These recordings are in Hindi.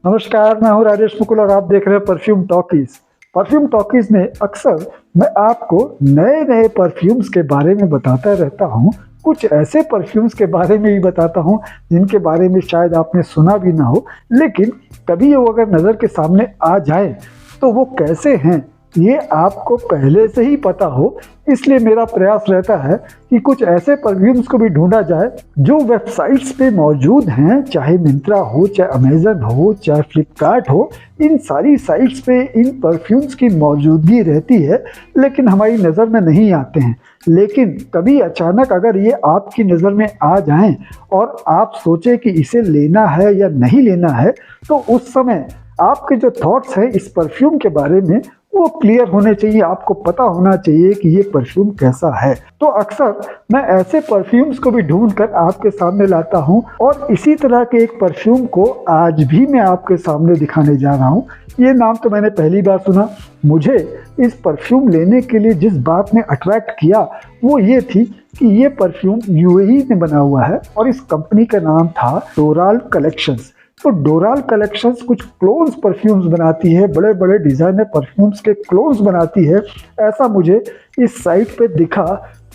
नमस्कार, मैं हूं राजेश मुकुल और आप देख रहे हैं परफ्यूम टॉकीज। परफ्यूम टॉकीज में अक्सर मैं आपको नए नए परफ्यूम्स के बारे में बताता रहता हूं। कुछ ऐसे परफ्यूम्स के बारे में भी बताता हूं जिनके बारे में शायद आपने सुना भी ना हो, लेकिन कभी वो अगर नज़र के सामने आ जाए तो वो कैसे हैं ये आपको पहले से ही पता हो। इसलिए मेरा प्रयास रहता है कि कुछ ऐसे परफ्यूम्स को भी ढूंढा जाए जो वेबसाइट्स पे मौजूद हैं, चाहे मिंत्रा हो, चाहे अमेजन हो, चाहे फ्लिपकार्ट हो। इन सारी साइट्स पे इन परफ्यूम्स की मौजूदगी रहती है लेकिन हमारी नज़र में नहीं आते हैं। लेकिन कभी अचानक अगर ये आपकी नज़र में आ जाएं और आप सोचें कि इसे लेना है या नहीं लेना है, तो उस समय आपके जो थॉट्स हैं इस परफ्यूम के बारे में वो क्लियर होने चाहिए। आपको पता होना चाहिए कि ये परफ्यूम कैसा है। तो अक्सर मैं ऐसे परफ्यूम्स को भी ढूंढ कर आपके सामने लाता हूं और इसी तरह के एक परफ्यूम को आज भी मैं आपके सामने दिखाने जा रहा हूं। ये नाम तो मैंने पहली बार सुना। मुझे इस परफ्यूम लेने के लिए जिस बात ने अट्रैक्ट किया वो ये थी कि ये परफ्यूम यूएई में बना हुआ है और इस कंपनी का नाम था डोराल कलेक्शंस। तो डोराल कलेक्शंस कुछ क्लोन्स परफ्यूम्स बनाती है, बड़े बड़े डिज़ाइनर परफ्यूम्स के क्लोन्स बनाती है। ऐसा मुझे इस साइट पे दिखा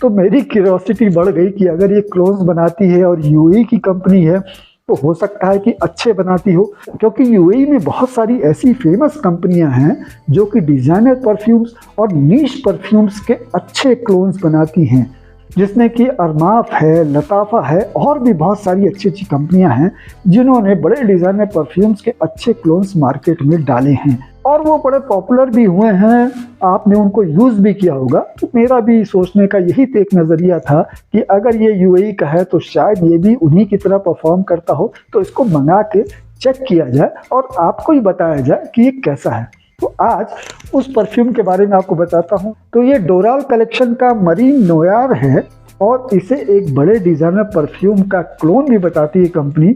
तो मेरी क्यूरियोसिटी बढ़ गई कि अगर ये क्लोन्स बनाती है और यूएई की कंपनी है तो हो सकता है कि अच्छे बनाती हो, क्योंकि यूएई में बहुत सारी ऐसी फेमस कंपनियां हैं जो कि डिज़ाइनर परफ्यूम्स और नीश परफ्यूम्स के अच्छे क्लोन्स बनाती हैं, जिसमें कि अरमाफ है, लताफ़ा है और भी बहुत सारी अच्छी अच्छी कंपनियां हैं जिन्होंने बड़े डिज़ाइनर परफ्यूम्स के अच्छे क्लोन्स मार्केट में डाले हैं और वो बड़े पॉपुलर भी हुए हैं। आपने उनको यूज़ भी किया होगा। तो मेरा भी सोचने का यही तो एक नज़रिया था कि अगर ये यूएई का है तो शायद ये भी उन्हीं की तरह परफॉर्म करता हो, तो इसको मंगा के चेक किया जाए और आपको ही बताया जाए कि ये कैसा है। तो आज उस परफ्यूम के बारे में आपको बताता हूँ। तो ये डोराल कलेक्शन का मरीन नोयार है और इसे एक बड़े डिज़ाइनर परफ्यूम का क्लोन भी बताती है कंपनी।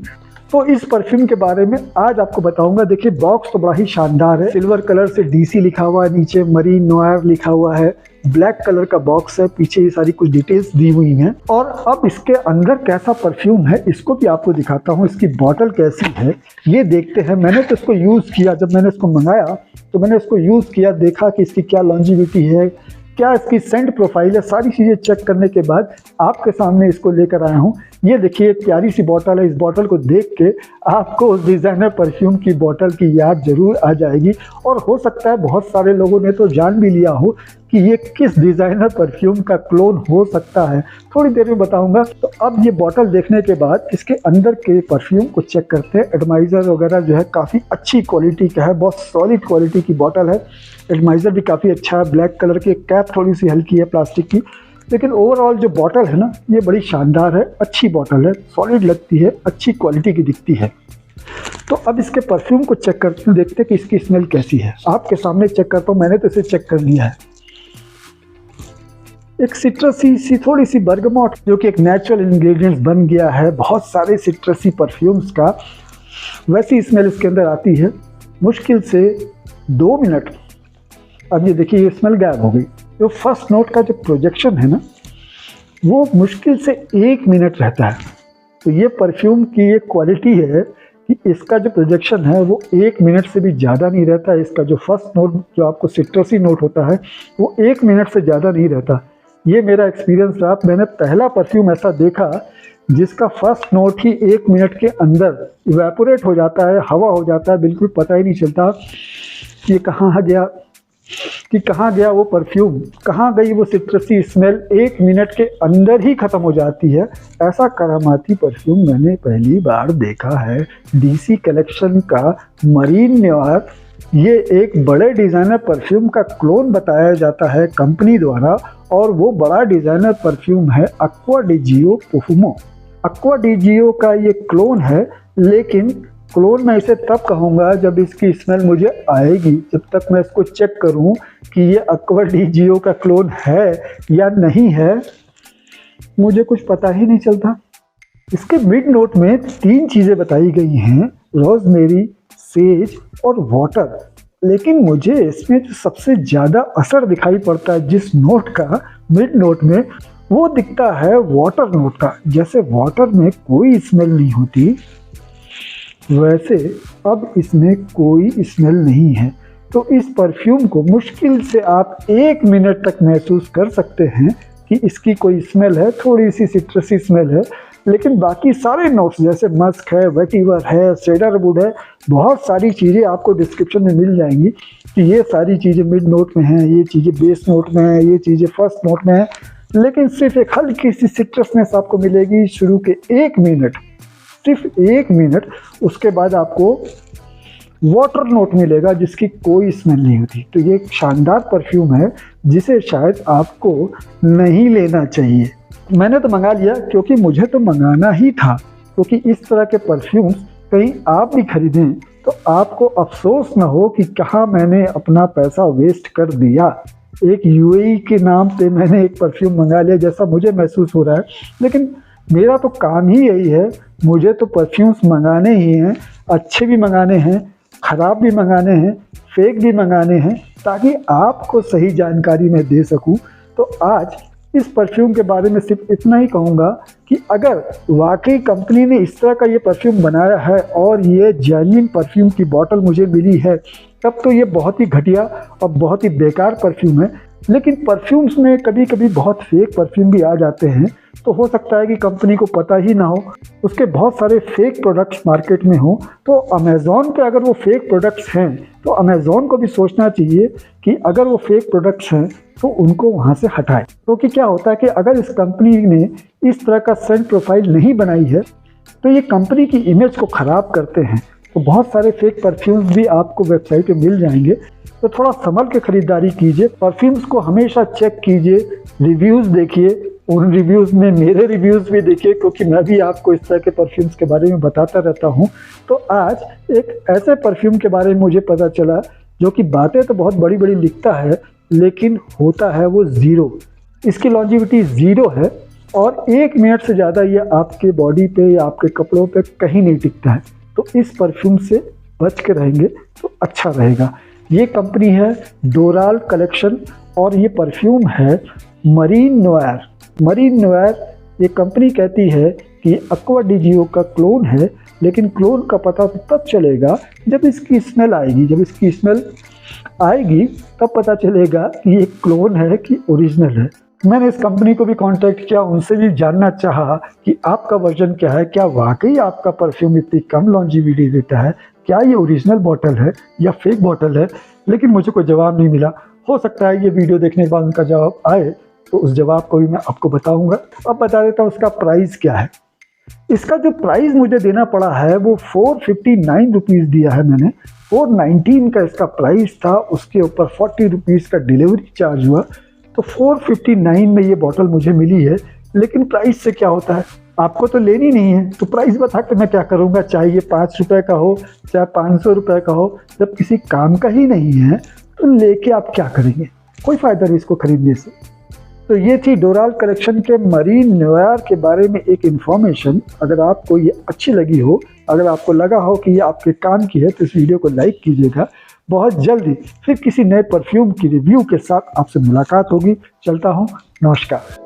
तो इस परफ्यूम के बारे में आज आपको बताऊंगा। देखिए, बॉक्स तो बड़ा ही शानदार है। सिल्वर कलर से डीसी लिखा हुआ है, नीचे मरीन नोयार लिखा हुआ है, ब्लैक कलर का बॉक्स है, पीछे ये सारी कुछ डिटेल्स दी हुई हैं। और अब इसके अंदर कैसा परफ्यूम है इसको भी आपको दिखाता हूँ। इसकी बॉटल कैसी है ये देखते हैं। मैंने तो इसको यूज़ किया, जब मैंने इसको मंगाया तो मैंने इसको यूज़ किया, देखा कि इसकी क्या लॉन्जिविटी है, क्या इसकी सेंट प्रोफाइल है। सारी चीज़ें चेक करने के बाद आपके सामने इसको लेकर आया हूँ। ये देखिए, एक प्यारी सी बॉटल है। इस बॉटल को देख के आपको उस डिज़ाइनर परफ्यूम की बॉटल की याद ज़रूर आ जाएगी और हो सकता है बहुत सारे लोगों ने तो जान भी लिया हो कि ये किस डिज़ाइनर परफ्यूम का क्लोन हो सकता है। थोड़ी देर में बताऊंगा। तो अब ये बॉटल देखने के बाद इसके अंदर के परफ्यूम को चेक करते हैं। एटमाइज़र वगैरह जो है काफ़ी अच्छी क्वालिटी का है, बहुत सॉलिड क्वालिटी की बॉटल है। एटमाइज़र भी काफ़ी अच्छा है, ब्लैक कलर की। कैप थोड़ी सी हल्की है प्लास्टिक की, लेकिन ओवरऑल जो बॉटल है ना ये बड़ी शानदार है, अच्छी बॉटल है, सॉलिड लगती है, अच्छी क्वालिटी की दिखती है। तो अब इसके परफ्यूम को चेक करते हैं, देखते हैं कि इसकी स्मेल कैसी है। आपके सामने चेक करता हूँ, मैंने तो इसे चेक कर लिया है। एक सिट्रसी सी, थोड़ी सी बर्गमॉट, जो कि एक नेचुरल इंग्रेडिएंट्स बन गया है बहुत सारे सिट्रसी परफ्यूम्स का, वैसी स्मेल इसके अंदर आती है। मुश्किल से 2 मिनट। अब ये देखिए, ये स्मेल गायब हो गई। जो फर्स्ट नोट का जो प्रोजेक्शन है ना वो मुश्किल से 1 मिनट रहता है। तो ये परफ्यूम की ये क्वालिटी है कि इसका जो प्रोजेक्शन है वो 1 मिनट से भी ज़्यादा नहीं रहता है। इसका जो फर्स्ट नोट, जो आपको सिट्रसी नोट होता है, वो 1 मिनट से ज़्यादा नहीं रहता। ये मेरा एक्सपीरियंस रहा। मैंने पहला परफ्यूम ऐसा देखा जिसका फर्स्ट नोट ही 1 मिनट के अंदर इवेपोरेट हो जाता है, हवा हो जाता है, बिल्कुल पता ही नहीं चलता कि कहाँ गया वो परफ्यूम, कहाँ गई वो सिट्रसी स्मेल। 1 मिनट के अंदर ही ख़त्म हो जाती है। ऐसा करामाती परफ्यूम मैंने पहली बार देखा है। डीसी कलेक्शन का मरीन नोयार, ये एक बड़े डिज़ाइनर परफ्यूम का क्लोन बताया जाता है कंपनी द्वारा, और वो बड़ा डिज़ाइनर परफ्यूम है एक्वा डी जियो परफ्यूमो। एक्वा डी जियो का ये क्लोन है, लेकिन क्लोन मैं इसे तब कहूँगा जब इसकी स्मेल मुझे आएगी। जब तक मैं इसको चेक करूँ कि ये एक्वा डी जियो का क्लोन है या नहीं है, मुझे कुछ पता ही नहीं चलता। इसके मिड नोट में 3 चीज़ें बताई गई हैं, रोज़मेरी, सेज और वाटर। लेकिन मुझे इसमें जो सबसे ज़्यादा असर दिखाई पड़ता है जिस नोट का मिड नोट में, वो दिखता है वाटर नोट का। जैसे वाटर में कोई स्मेल नहीं होती, वैसे अब इसमें कोई स्मेल नहीं है, तो इस परफ्यूम को मुश्किल से आप 1 मिनट तक महसूस कर सकते हैं कि इसकी कोई स्मेल है, थोड़ी सी सिट्रसी स्मेल है। लेकिन बाकी सारे नोट्स जैसे मस्क है, वेटिवर है, सेडरवुड है, बहुत सारी चीज़ें आपको डिस्क्रिप्शन में मिल जाएंगी कि ये सारी चीज़ें मिड नोट में हैं, ये चीज़ें बेस नोट में हैं, ये चीज़ें फर्स्ट नोट में हैं। लेकिन सिर्फ एक हल्की सी सिट्रसनेस आपको मिलेगी शुरू के 1 मिनट, सिर्फ 1 मिनट। उसके बाद आपको वाटर नोट मिलेगा जिसकी कोई स्मेल नहीं होती। तो ये एक शानदार परफ्यूम है जिसे शायद आपको नहीं लेना चाहिए। मैंने तो मंगा लिया क्योंकि मुझे तो मंगाना ही था, क्योंकि इस तरह के परफ्यूम्स कहीं आप भी खरीदें तो आपको अफसोस ना हो कि कहाँ मैंने अपना पैसा वेस्ट कर दिया। एक यूएई के नाम पे मैंने एक परफ्यूम मंगा लिया जैसा मुझे महसूस हो रहा है, लेकिन मेरा तो काम ही यही है, मुझे तो परफ्यूम्स मंगाने ही हैं, अच्छे भी मंगाने हैं, ख़राब भी मंगाने हैं, फेक भी मंगाने हैं, ताकि आपको सही जानकारी मैं दे सकूं। तो आज इस परफ्यूम के बारे में सिर्फ इतना ही कहूँगा कि अगर वाकई कंपनी ने इस तरह का ये परफ्यूम बनाया है और ये जेन्युइन परफ्यूम की बॉटल मुझे मिली है, तब तो ये बहुत ही घटिया और बहुत ही बेकार परफ्यूम है। लेकिन परफ्यूम्स में कभी कभी बहुत फेक परफ्यूम भी आ जाते हैं, तो हो सकता है कि कंपनी को पता ही ना हो, उसके बहुत सारे फेक प्रोडक्ट्स मार्केट में हो। तो अमेज़ॉन पे अगर वो फेक प्रोडक्ट्स हैं तो अमेज़ॉन को भी सोचना चाहिए कि अगर वो फेक प्रोडक्ट्स हैं तो उनको वहाँ से हटाए। क्योंकि क्या होता है कि अगर इस कंपनी ने इस तरह का सेंट प्रोफाइल नहीं बनाई है तो ये कंपनी की इमेज को ख़राब करते हैं। तो बहुत सारे फेक परफ्यूम्स भी आपको वेबसाइट पे मिल जाएंगे, तो थोड़ा संभल के ख़रीदारी कीजिए। परफ्यूम्स को हमेशा चेक कीजिए, रिव्यूज़ देखिए, उन रिव्यूज़ में मेरे रिव्यूज़ भी देखिए, क्योंकि मैं भी आपको इस तरह के परफ्यूम्स के बारे में बताता रहता हूँ। तो आज एक ऐसे परफ्यूम के बारे में मुझे पता चला जो कि बातें तो बहुत बड़ी बड़ी लिखता है लेकिन होता है वो ज़ीरो। इसकी लॉन्जिविटी ज़ीरो है और 1 मिनट से ज़्यादा ये आपके बॉडी पे या आपके कपड़ों पे कहीं नहीं टिकता है। तो इस परफ्यूम से बच के रहेंगे तो अच्छा रहेगा। ये कंपनी है डोराल कलेक्शन और ये परफ्यूम है मरीन नोयर। मरीन नोयर ये कंपनी कहती है कि एक्वा डी जियो का क्लोन है, लेकिन क्लोन का पता तो तब चलेगा जब इसकी स्मेल आएगी। जब इसकी स्मेल आएगी तब पता चलेगा कि ये क्लोन है कि ओरिजिनल है। मैंने इस कंपनी को भी कांटेक्ट किया, उनसे भी जानना चाहा कि आपका वर्जन क्या है, क्या वाकई आपका परफ्यूम इतनी कम लॉन्जिविटी देता है, क्या ये ओरिजिनल बॉटल है या फेक बॉटल है। लेकिन मुझे कोई जवाब नहीं मिला। हो सकता है ये वीडियो देखने के बाद उनका जवाब आए तो उस जवाब को भी मैं आपको बताऊंगा। अब बता देता हूँ उसका प्राइस क्या है। इसका जो प्राइस मुझे देना पड़ा है वो 459 रुपीज़ दिया है मैंने। 419 का इसका प्राइस था, उसके ऊपर 40 रुपीज़ का डिलीवरी चार्ज हुआ, तो 459 में ये बॉटल मुझे मिली है। लेकिन प्राइस से क्या होता है, आपको तो लेनी नहीं है तो प्राइस बता के मैं क्या करूँगा, चाहे ये 5 रुपये का हो चाहे 500 रुपये का हो। जब किसी काम का ही नहीं है तो लेके आप क्या करेंगे, कोई फ़ायदा नहीं इसको खरीदने से। तो ये थी डोराल कलेक्शन के मरीन नोयर के बारे में एक इन्फॉर्मेशन। अगर आपको ये अच्छी लगी हो, अगर आपको लगा हो कि ये आपके काम की है तो इस वीडियो को लाइक कीजिएगा। बहुत जल्दी फिर किसी नए परफ्यूम की रिव्यू के साथ आपसे मुलाकात होगी। चलता हूँ, नमस्कार।